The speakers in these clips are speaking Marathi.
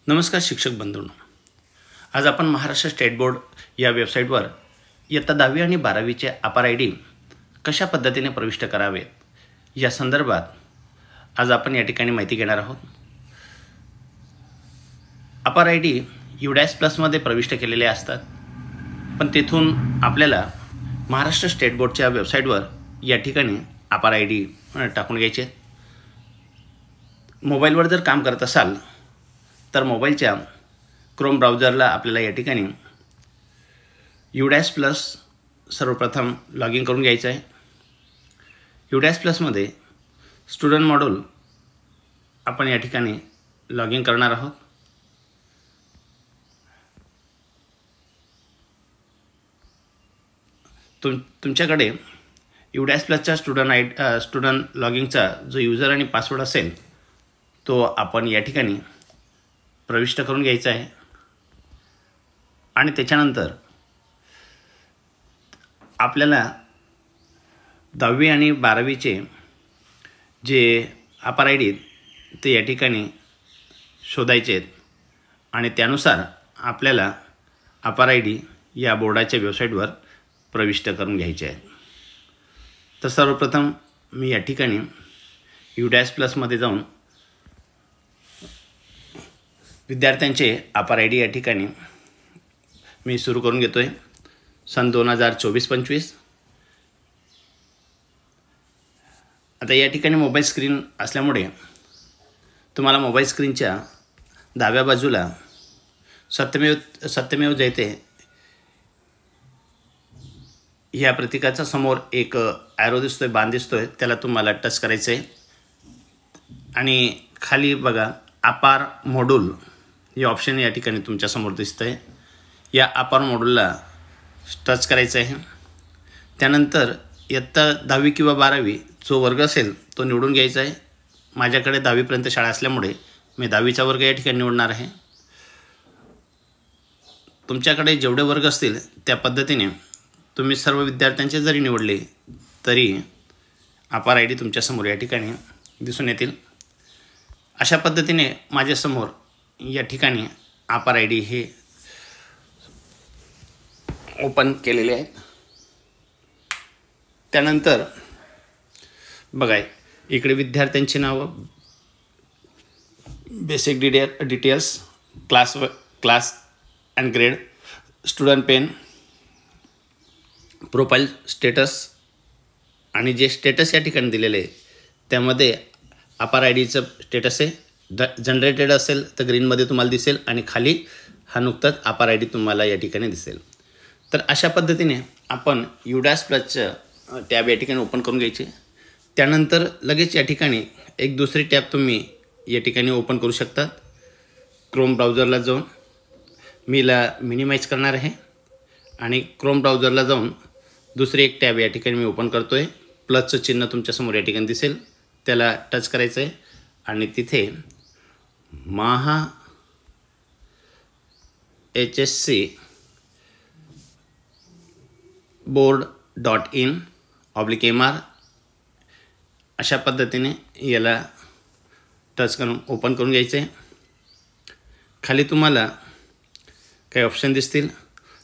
नमस्कार शिक्षक बंधूंनो, आज आपण महाराष्ट्र स्टेट बोर्ड या वेबसाईटवर इयत्ता 10वी आणि 12वीचे अपार आय डी कशा पद्धतीने प्रविष्ट करावेत या संदर्भात आज आपण या ठिकाणी माहिती घेणार आहोत। अपार आय डी UDAS प्लसमध्ये प्रविष्ट केलेले असतात, पण तेथून आपल्याला महाराष्ट्र स्टेट बोर्डच्या वेबसाईटवर या ठिकाणी अपार आय डी टाकून घ्यायचे। मोबाईलवर जर काम करत असाल तर मोबाईलच्या क्रोम ब्राउझरला आपल्याला या ठिकाणी UDAS प्लस सर्वप्रथम लॉग इन करून घ्यायचं आहे। UDAS प्लसमध्ये स्टुडंट मॉड्यूल आपण या ठिकाणी लॉग इन करणार आहोत। तुमच्याकडे UDAS प्लसच्या स्टुडंट लॉगिंगचा जो यूजर आणि पासवर्ड असेल तो आपण या ठिकाणी प्रविष्ट करून घ्यायचा आहे आणि त्याच्यानंतर आपल्याला 10वी आणि 12वीचे जे अपार आय डी ते या ठिकाणी शोधायचे आहेत आणि त्यानुसार आपल्याला अपार आय डी या बोर्डाच्या वेबसाईटवर प्रविष्ट करून घ्यायचे आहेत। तर सर्वप्रथम मी या ठिकाणी UDAS प्लसमध्ये जाऊन विद्यार्थ्यांचे अपार आय डी या ठिकाणी मी सुरू करून घेतो आहे। सन 2024-25 आता या ठिकाणी मोबाईल स्क्रीन असल्यामुळे तुम्हाला मोबाईल स्क्रीनच्या डाव्या बाजूला सत्यमेव जयते ह्या प्रतीकाचा समोर एक ॲरो दिसतोय, बाण दिसतोय, त्याला तुम्हाला टच करायचं आहे आणि खाली बघा अपार मॉड्यूल हे ऑप्शन या ठिकाणी तुमच्या समोर दिसतंय। या अपार मॉड्यूलला टच करायचं आहे। त्यानंतर इयत्ता 10वी किंवा 12वी जो वर्ग असेल तो निवडून घ्यायचा आहे। माझ्याकडे 10वीपर्यंत शाळा असल्यामुळे मी 10वीचा वर्ग या ठिकाणी निवडणार आहे। तुमच्याकडे जेवढे वर्ग असतील त्या पद्धतीने तुम्ही सर्व विद्यार्थ्यांचे जरी निवडले तरी अपार आय डी तुमच्यासमोर या ठिकाणी दिसून येतील। अशा पद्धतीने माझ्यासमोर या ठिकाणी अपार आय डी हे ओपन केलेले आहेत। त्यानंतर बघा इकडे विद्यार्थ्यांची नावं, basic details, class and grade, student pen, profile status आणि जे स्टेटस या ठिकाणी दिलेले आहे त्यामध्ये अपार आय डीचं स्टेटस आहे। जनरेटेड असेल तर ग्रीनमध्ये तुम्हाला दिसेल आणि खाली हा नुकताच अपार आय डी तुम्हाला या ठिकाणी दिसेल। तर अशा पद्धतीने आपण UDAS प्लसचं टॅब या ठिकाणी ओपन करून घ्यायचे। त्यानंतर लगेच या ठिकाणी एक दुसरी टॅब तुम्ही या ठिकाणी ओपन करू शकता। क्रोम ब्राउझरला जाऊन मी मिनिमाइज करणार आहे आणि क्रोम ब्राउझरला जाऊन दुसरी एक टॅब या ठिकाणी मी ओपन करतो आहे। प्लसचं चिन्ह तुमच्यासमोर या ठिकाणी दिसेल, त्याला टच करायचं आहे आणि तिथे maha HSC board.in/MR अशा पद्धतीने याला टच करून ओपन करून घ्यायचं आहे। खाली तुम्हाला काही ऑप्शन दिसतील,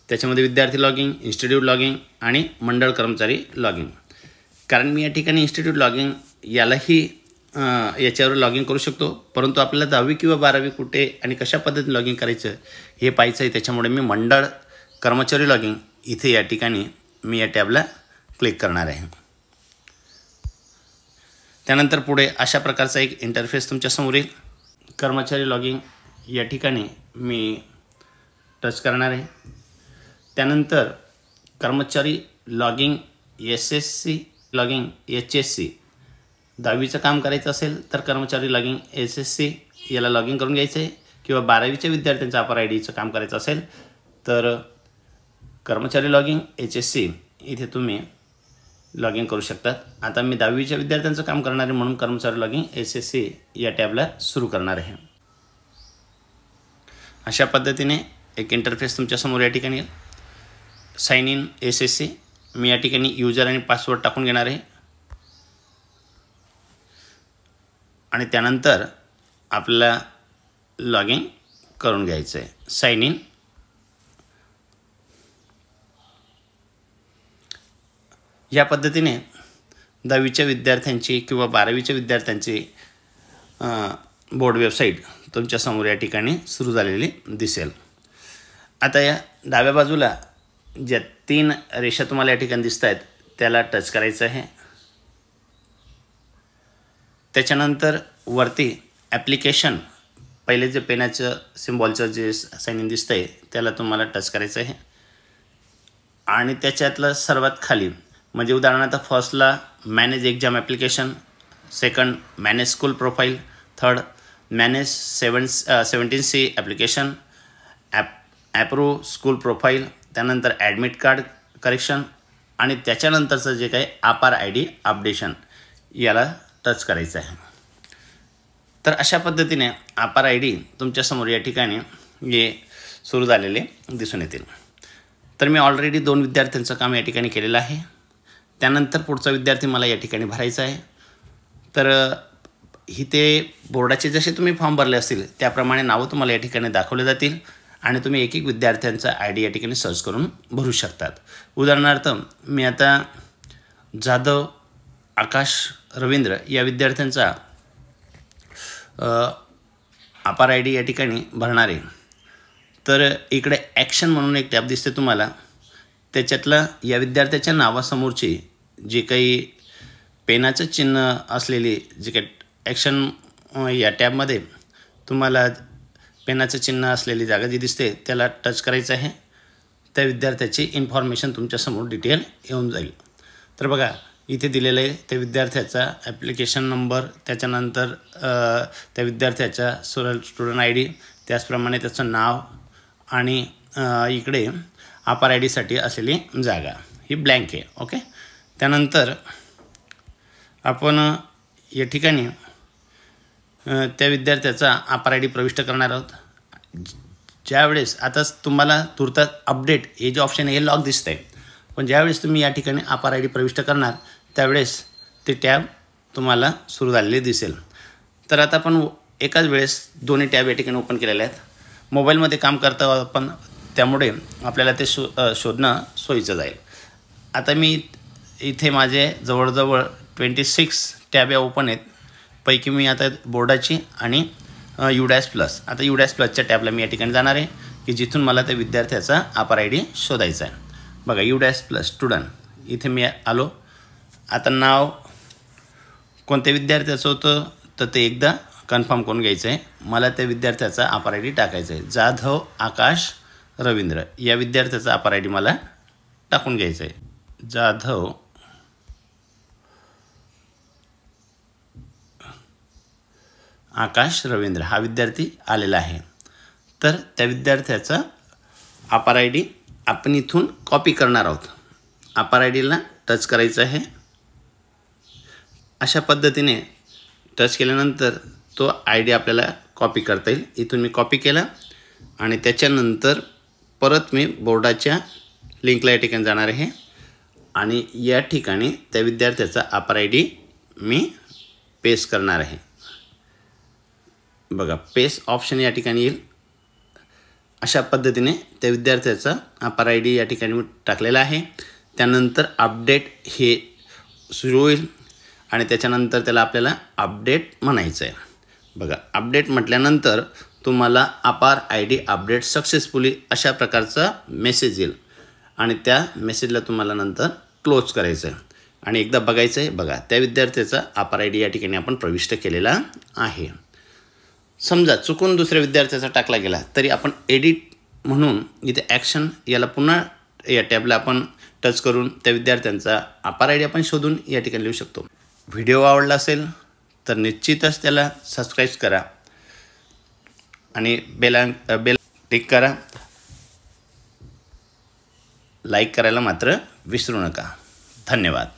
त्याच्यामध्ये विद्यार्थी लॉगिंग, इन्स्टिट्यूट लॉगिंग आणि मंडळ कर्मचारी लॉगिंग। कारण मी या ठिकाणी इन्स्टिट्यूट लॉगिंग यालाही याच्यावर लॉग इन करू शकतो, परंतु आपल्याला 10वी किंवा 12वी कुठे आणि कशा पद्धतीने लॉग इन करायचं हे पाहायचं आहे। त्याच्यामुळे मी मंडळ कर्मचारी लॉगिंग इथे या ठिकाणी मी या टॅबला क्लिक करणार आहे। त्यानंतर पुढे अशा प्रकारचा एक इंटरफेस तुमच्यासमोर येईल। कर्मचारी लॉगिंग या ठिकाणी मी टच करणार आहे। त्यानंतर कर्मचारी लॉगिंग SSC लॉगिंग HSC 10वीचं काम करायचं असेल तर कर्मचारी लॉगिंग SSC याला लॉग इन करून घ्यायचं आहे, किंवा 12वीच्या विद्यार्थ्यांचं अपार आय डीचं काम करायचं असेल तर कर्मचारी लॉगिंग HSC इथे तुम्ही लॉग इन करू शकतात। आता मी 10वीच्या विद्यार्थ्यांचं काम करणार आहे म्हणून कर्मचारी लॉगिंग SSC या टॅबला सुरू करणार आहे। अशा पद्धतीने एक इंटरफेस तुमच्यासमोर या ठिकाणी येईल। साइन इन SSC मी या ठिकाणी यूजर आणि पासवर्ड टाकून घेणार आहे आणि त्यानंतर आपल्याला लॉगिन करून घ्यायचं आहे. Sign in. या पद्धतीने 10वीच्या विद्यार्थ्यांची किंवा 12वीच्या विद्यार्थ्यांची बोर्ड वेबसाईट तुमच्यासमोर या ठिकाणी सुरू झालेली दिसेल. आता या डाव्या बाजूला ज्या 3 रेषा तुम्हाला या ठिकाणी दिसत आहेत त्याला टच करायचं आहे. त्याच्यानंतर वरती ॲप्लिकेशन पहिले जे पेनाचं सिम्बॉलचं जे साइन इन दिसतं आहे त्याला तुम्हाला टच करायचं आहे. आणि त्याच्यातलं सर्वात खाली म्हणजे उदाहरणार्थ फर्स्टला manage exam application, second manage school profile, third manage 17C application, approve school profile, त्यानंतर ॲडमिट कार्ड करेक्शन आणि त्याच्यानंतरचं जे काही आपार ID अपडेशन याला टच करायचं आहे. तर अशा पद्धतीने आपार ID तुमच्यासमोर या ठिकाणी हे सुरू झालेले दिसून येतील. तर मी ऑलरेडी 2 विद्यार्थ्यांचं काम या ठिकाणी केलेलं आहे. त्यानंतर पुढचा विद्यार्थी मला या ठिकाणी भरायचा आहे. तर इथे बोर्डाचे जसे तुम्ही फॉर्म भरले असतील त्याप्रमाणे नावं तुम्हाला या ठिकाणी दाखवले जातील आणि तुम्ही एक विद्यार्थ्यांचा ID या ठिकाणी सर्च करून भरू शकतात. उदाहरणार्थ मी आता जाधव आकाश रवींद्र या विद्यार्थ्यांचा आपार ID या ठिकाणी भरणार आहे. तर इकडे ॲक्शन म्हणून एक टॅब दिसते तुम्हाला. त्याच्यातला या विद्यार्थ्याच्या नावासमोरची जे काही पेनाचं चिन्ह असलेली जे काही ॲक्शन या टॅबमध्ये तुम्हाला पेनाचं चिन्ह असलेली जागा जी दिसते त्याला टच करायचं आहे. त्या विद्यार्थ्याची इन्फॉर्मेशन तुमच्यासमोर डिटेल येऊन जाईल. तर बघा इथे दिलेलं आहे त्या विद्यार्थ्याचा ॲप्लिकेशन नंबर, त्याच्यानंतर त्या विद्यार्थ्याचा स्टुडंट ID, त्याचप्रमाणे त्याचं नाव आणि इकडे आपार IDसाठी असलेली जागा ही ब्लँक आहे. ओके. त्यानंतर आपण या ठिकाणी त्या विद्यार्थ्याचा आपार ID प्रविष्ट करणार आहोत. ज्यावेळेस आता तुम्हाला तुर्तास अपडेट हे जे ऑप्शन आहे हे लॉक दिसतं आहे, पण ज्यावेळेस तुम्ही या ठिकाणी आपार ID प्रविष्ट करणार त्यावेळेस ते टॅब तुम्हाला सुरू झालेले दिसेल. तर आता आपण एकाच वेळेस दोन्ही टॅब या ठिकाणी ओपन केलेले आहेत. मोबाईलमध्ये काम करता आपण, त्यामुळे आपल्याला ते शोधणं सोयीचं जाईल. आता मी इथे माझे जवळजवळ 26 टॅब या ओपन आहेत. पैकी मी आता बोर्डाची आणि UDAS+. आता UDAS+च्या टॅबला मी या ठिकाणी जाणार आहे की जिथून मला त्या विद्यार्थ्याचा आपार ID शोधायचा आहे. बघा UDAS+ स्टुडंट इथे मी आलो. आता नाव कोणत्या विद्यार्थ्याचं होतं तर ते एकदा कन्फर्म करून घ्यायचं आहे. मला त्या विद्यार्थ्याचा आपार ID टाकायचा आहे. जाधव आकाश रवींद्र या विद्यार्थ्याचा आपार ID मला टाकून घ्यायचं आहे. जाधव आकाश रवींद्र हा विद्यार्थी आलेला आहे. तर त्या विद्यार्थ्याचा आपार ID आपण इथून कॉपी करणार आहोत. आपार IDला टच करायचं आहे. अशा पद्धतीने टच केल्यानंतर तो ID आपल्याला कॉपी करता येईल. इथून मी कॉपी केला आणि त्याच्यानंतर परत मी बोर्डाच्या लिंकला या ठिकाणी जाणार आहे आणि या ठिकाणी त्या विद्यार्थ्याचा आपार ID मी पेस्ट करणार आहे. बघा पेस्ट ऑप्शन या ठिकाणी येईल. अशा पद्धतीने त्या विद्यार्थ्याचा आपार ID या ठिकाणी मी टाकलेला आहे. त्यानंतर अपडेट हे सुरू होईल आणि त्याच्यानंतर त्याला आपल्याला अपडेट म्हणायचं आहे. बघा अपडेट म्हटल्यानंतर तुम्हाला आपार ID अपडेट सक्सेसफुली अशा प्रकारचा मेसेज येईल आणि त्या मेसेजला तुम्हाला नंतर क्लोज करायचं आहे आणि एकदा बघायचं आहे. बघा त्या विद्यार्थ्याचा आपार ID या ठिकाणी आपण प्रविष्ट केलेला आहे. समजा चुकून दुसऱ्या विद्यार्थ्याचा टाकला गेला तरी आपण एडिट म्हणून इथे ॲक्शन याला पुन्हा या टॅबला आपण टच करून त्या विद्यार्थ्यांचा आपार ID आपण शोधून या ठिकाणी लिहू शकतो. व्हिडिओ आवडला असेल तर निश्चितच त्याला सबस्क्राईब करा आणि बेल क्लिक करा. लाईक करायला मात्र विसरू नका. धन्यवाद.